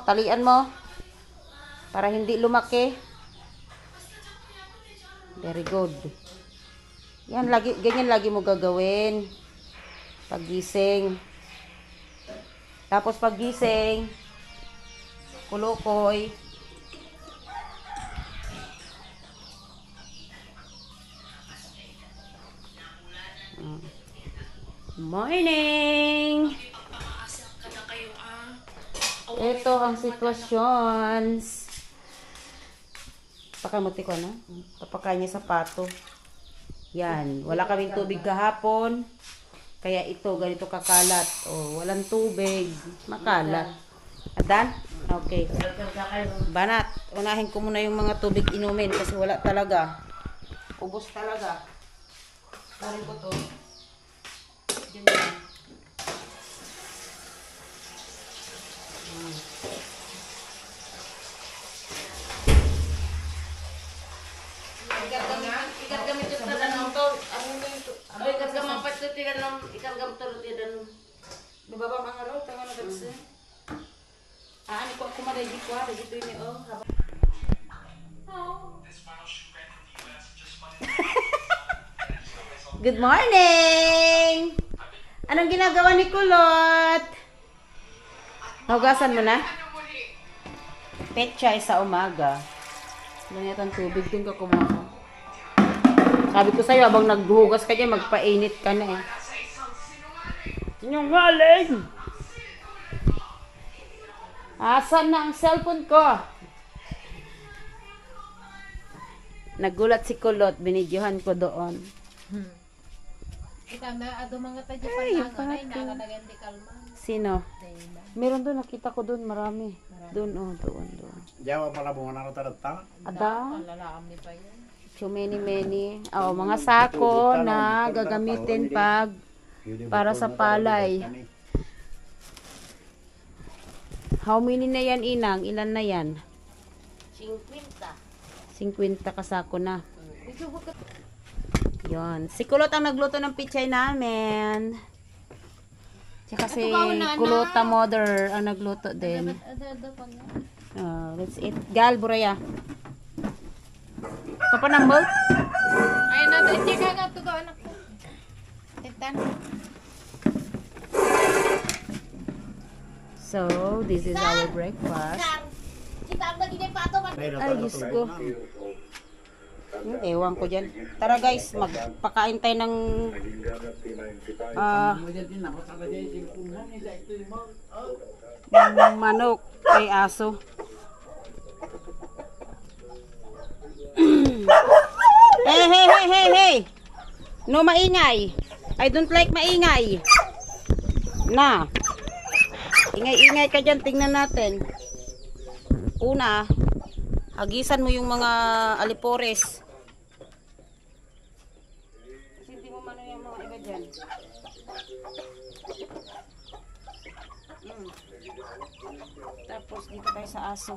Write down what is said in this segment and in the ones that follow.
talian mo. Para hindi lumaki. Very good. Yan, ganyan lagi mo gagawin. Paggising. Tapos paggising, kulukoy. Morning! Ito ang sitwasyon. Pakamuti ko na. Papakain niya sapato. Yan. Wala kaming tubig kahapon. Kaya ito, ganito kakalat. O, walang tubig. Makalat. Adan? Okay. Banat. Unahin ko muna yung mga tubig inumin kasi wala talaga. Ubos talaga. Tarin ko to. Diyan yan. Ikat gamit ito na lang to. Ano ikat gamit pa ito? Ikat gamit ito. Nababa mga araw. Tanga na kasi. Ano ko ako madagit ko. Dito yun oh. Good morning! Anong ginagawa ni Kulot? Hugasan mo na? Petchay sa umaga. Ganyan ang tubig din ka kumuha. Sabi ko sa'yo, abang naghuhugas ka dyan, magpainit ka na eh. Yung galing! Asan na ang cellphone ko? Nagulat si Kulot, binidyohan ko doon. Kita na ado mga tadyo panangan ay nakadagan di kalma. Sino? Meron doon, nakita ko doon, marami. Doon, oh, doon. Jawa pala bunga na tarata. Ada? Lalaam ni pa yan. So many. Oh, mga sako na gagamitin para sa palay. How many na yan, Inang? Ilan na yan? 50 kasako na. Yon. Si Kulot ang nagluto ng pichay namin. Tsaka si Kulota Mother ang nagluto din. Let's eat. Gal, buraya. Papanambol? Ay na, chika na to anak ko. Titan. So, this is our breakfast. Ay, Diyos ko. Ewan ko dyan. Tara guys, magpakain tayo ng manok kay aso. Hey! No maingay. I don't like maingay. Na. Ingay-ingay ka dyan, tingnan natin. Una, hagisan mo yung mga alipores. Hindi mo mano yung mga iba dyan. Tapos dito tayo sa aso.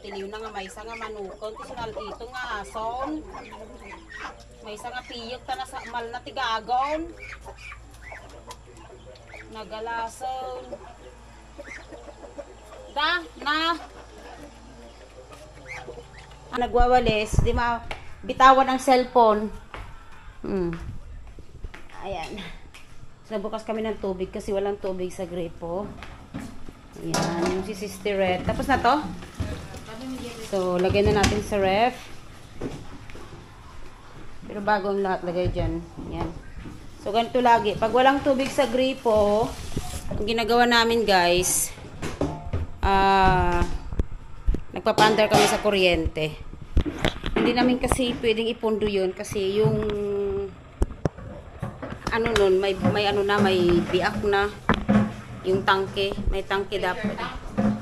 Tiliw na nga may isa nga manukon tisunal dito nga ason may isa nga piyok ta na sa mal na tigagon nagalason na nagwawalis di ma bitawan ang cellphone ayan so bukas kami ng tubig kasi walang tubig sa gripo ayan yung si Sister Red tapos na to. So, lagay na natin sa ref. Pero bago ang lahat, lagay dyan. Yan. So, ganito lagi. Pag walang tubig sa gripo, ang ginagawa namin guys, nagpapandar kami sa kuryente. Hindi namin kasi pwedeng ipundo yun kasi yung ano nun, may ano na, may biak na yung tangke. May tangke dapat.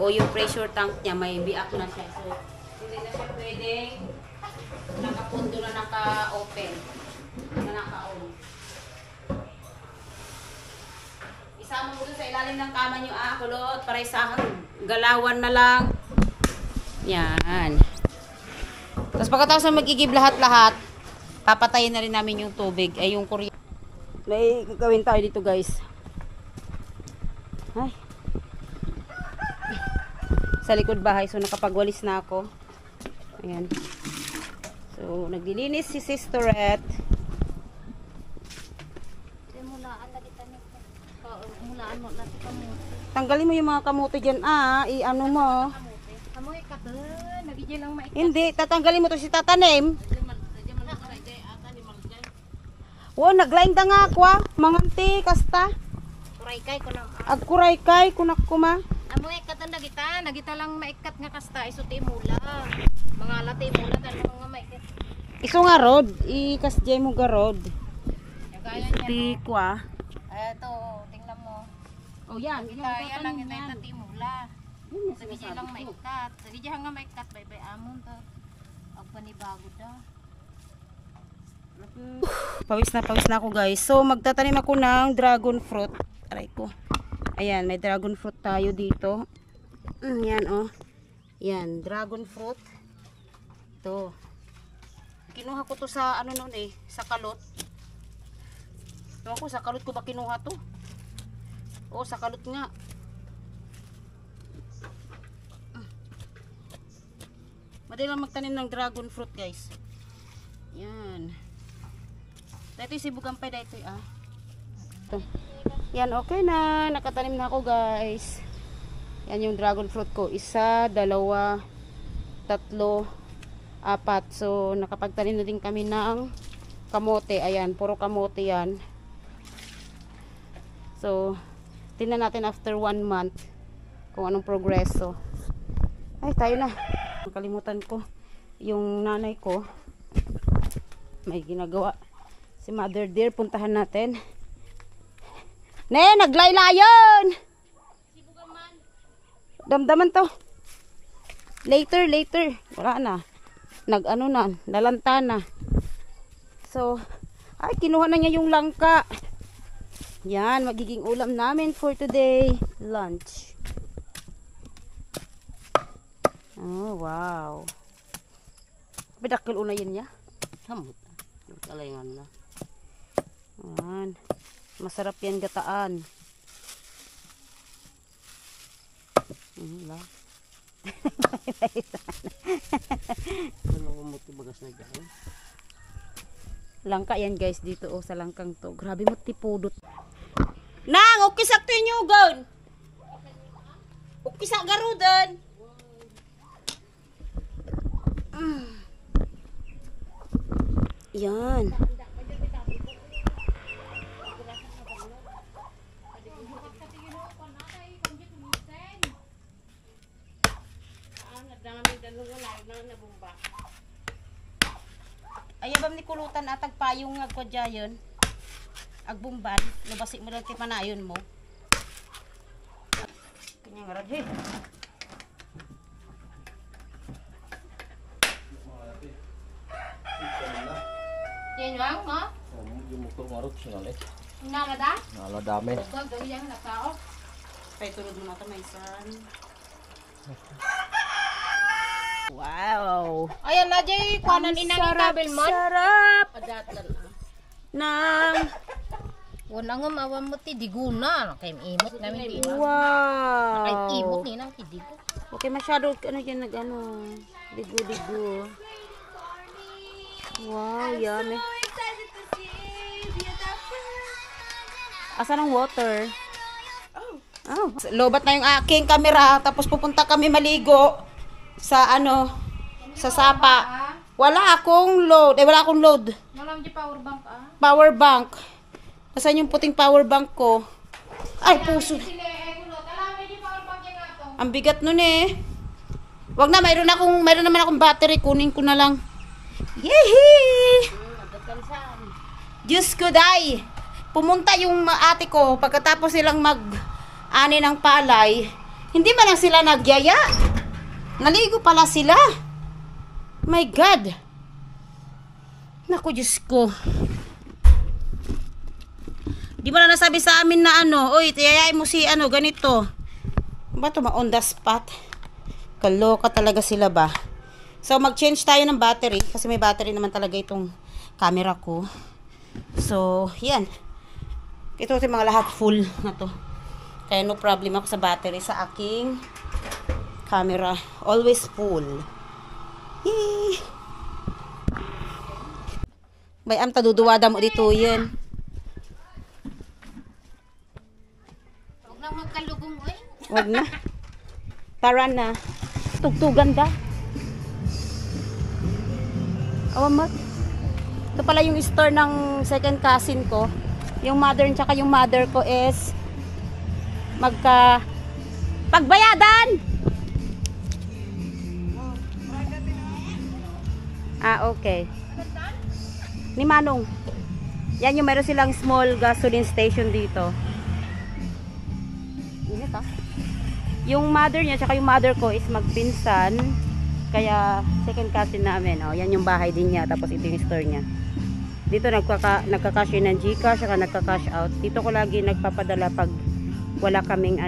O yung pressure tank niya, may biak na siya. So, hindi na siya pwedeng nakapundo na naka-open. Na naka-on. Isama mo dun sa ilalim ng kama niyo, Kulot, para isahang galawan na lang. Yan. Tapos pagkatapos na mag-igib lahat-lahat, papatayin na rin namin yung tubig. Ay, yung kuryente. May gagawin tayo dito, guys. Ay. Sa likod bahay. So, nakapagwalis na ako. Ayan. So, naglilinis si Sisterette. Mulaan mo natin kamuti. Tanggalin mo yung mga kamote dyan. I-ano mo. Kamoy ka to. Nagigil lang maikat. Hindi, tatanggalin mo to si tatanim. Wo, naglaing da nga ako manganti, kasta. Kuray kay ko lang. Agkuray kay, kunak kuma. Amoy ka to nagita lang maikat nga kasta isuti mula. Mga lati mula tan mga maikat. Iso nga rod, ikasjay mo ga rod. Kaya niya. Di kwa. Eto, tingnan mo. Oh, yan. Kaya lang ito yung tati mula. Nagigil lang maikat. Nagigil nga maikat. Bye-bye amon to. Ang panibago daw. Pawis na ako, guys. So, magtatanim ako ng dragon fruit. Aray ko. Ayan, may dragon fruit tayo dito. Yan, oh. Yan, dragon fruit. Ito. Kinuha ko to sa, ano nun eh, sa kalot. Ewan ko, sa kalot ko ba kinuha to? Oo, sa kalot nga. Madali lang magtanim ng dragon fruit, guys. Yan. Dito yung sibugampay dito Ito. Yan, okay na. Nakatanim na ako, guys. Yan yung dragon fruit ko. 1, 2, 3, 4. So, nakapagtanim na din kami ng kamote. Ayan, puro kamote yan. So, tingnan natin after 1 month kung anong progreso. Ay, tayo na. Nakalimutan ko. Yung nanay ko may ginagawa. Si Mother Dear, puntahan natin. Ne, naglaylayon! Damdaman to. Later. Wala na. Nag-ano na, nalanta na. So, ay, kinuha na niya yung langka. Yan, magiging ulam namin for today. Lunch. Oh, wow. Bedakil una yun niya. Hamot. Talayangan na. Ayan. Masarap yan gataan. Wala. Langka yan, guys, dito sa langkang to. Grabe mo tipudot. Nang, okay sakto yun yung gun. Okay sa garudan. Yan. Ayabam ni kulutan at agpayong agkwadya yun. Agbumban. Nabasik mo lang tipanayon mo. Kanyang radhid. Yan lang, no? Yung motor marot siya ulit. Nala da? Nala dami. Huwag gawin yan na tao. Kaya tulad mo na ito, may son. Wow! Ayan na, Jay. Kuhanan inang itabel mo. Sarap! Padatlan na. Nang! Wala nga mawam mo ti diguna. Kaya imot namin di ba? Kaya imot Wow! ni nang tidigo. Okay, masyado, ano dyan, nag-ano, digo-digo. Wow, yummy. Asan ang water? Oh. Lobat na yung aking camera, tapos pupunta kami maligo sa ano, sa sapa. Wala akong load. Wala akong load. Malam di power bank Power bank. Asan yung puting power bank ko? Ay, puso. Ang bigat nun eh. Wag na, mayroon naman akong battery. Kunin ko na lang. Yehey! Diyos ko, day. Pumunta yung ate ko pagkatapos silang mag-ani ng palay. Hindi man lang sila nagyaya. Naligo pala sila. My God. Naku, Diyos ko. Di ba na nasabi sa amin na ano, oy, tiyayay mo si ano, ganito. Ba ito, on the spot? Kaloka talaga sila ba? So, mag-change tayo ng battery. Kasi may battery naman talaga itong camera ko. So, yan. Ito yung mga lahat full na to. Kaya no problem ako sa battery sa aking camera. Always full. Yay! Bayam, taduduwada mo dito yan. Huwag nang magkalugong, eh. Wag na. Tara na. Tugtugan da. Awamat. Ito pala yung store ng second cousin ko. Yung mother tsaka yung mother ko is pagbayadan. Okay. Ni Manong. Yan yung meron silang small gasoline station dito. Init ah. Yung mother niya tsaka yung mother ko is magpinsan. Kaya second cousin namin. Oh, yan yung bahay din niya. Tapos ito yung store niya. Dito nagka-cash in ng GCash saka nagka-cash out. Dito ko lagi nagpapadala pag wala kaming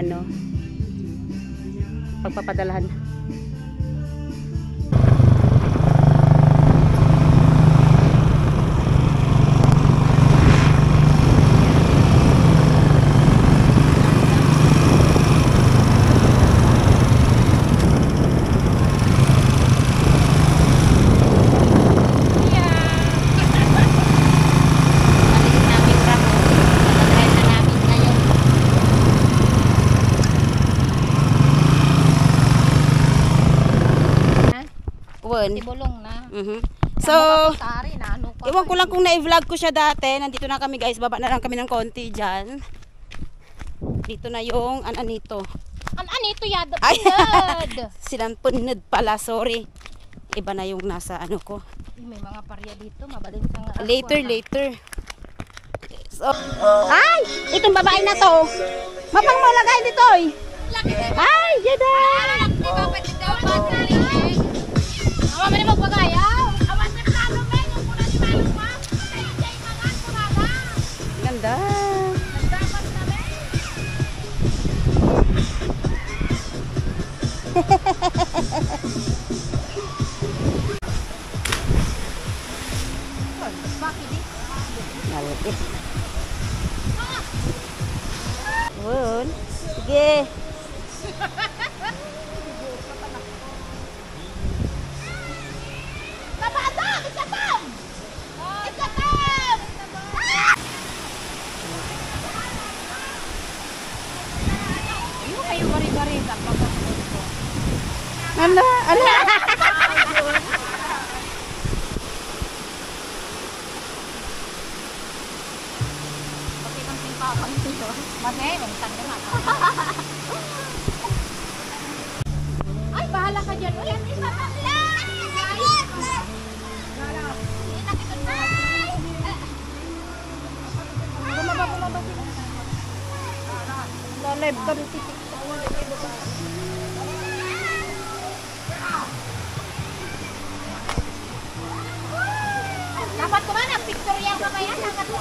pagpapadalahan. Tibulong na. So, Tari na, ano pa. iwan ko lang kung na-vlog ko siya dati. Nandito na kami guys. Baba na lang kami ng konti dyan. Dito na yung anito. Anito yada Ay, punad. silang punod pala. Sorry. Iba na yung nasa ano ko. May mga parya dito. Mabalin sa nga. Later. So, ay! Itong babae na to. Mapang malagay dito eh. Ay, yada! Di ba pwede daw pagkari eh? Awa mo na magpagayaw. Awan na plano men. Yung muna ni Manong pa. Ay, jay mga kurada. Ganda. Nagdapat na men. Bakit di? Malapit. Yun. Sige. Tabatam! Ikatam! Ikatam! Ano kayo bari-bari? Ala. Ay, bahala ka dyan. Uy, bumaba. Live ka. Dapat ko man ang picture yan mamaya. Dapat ko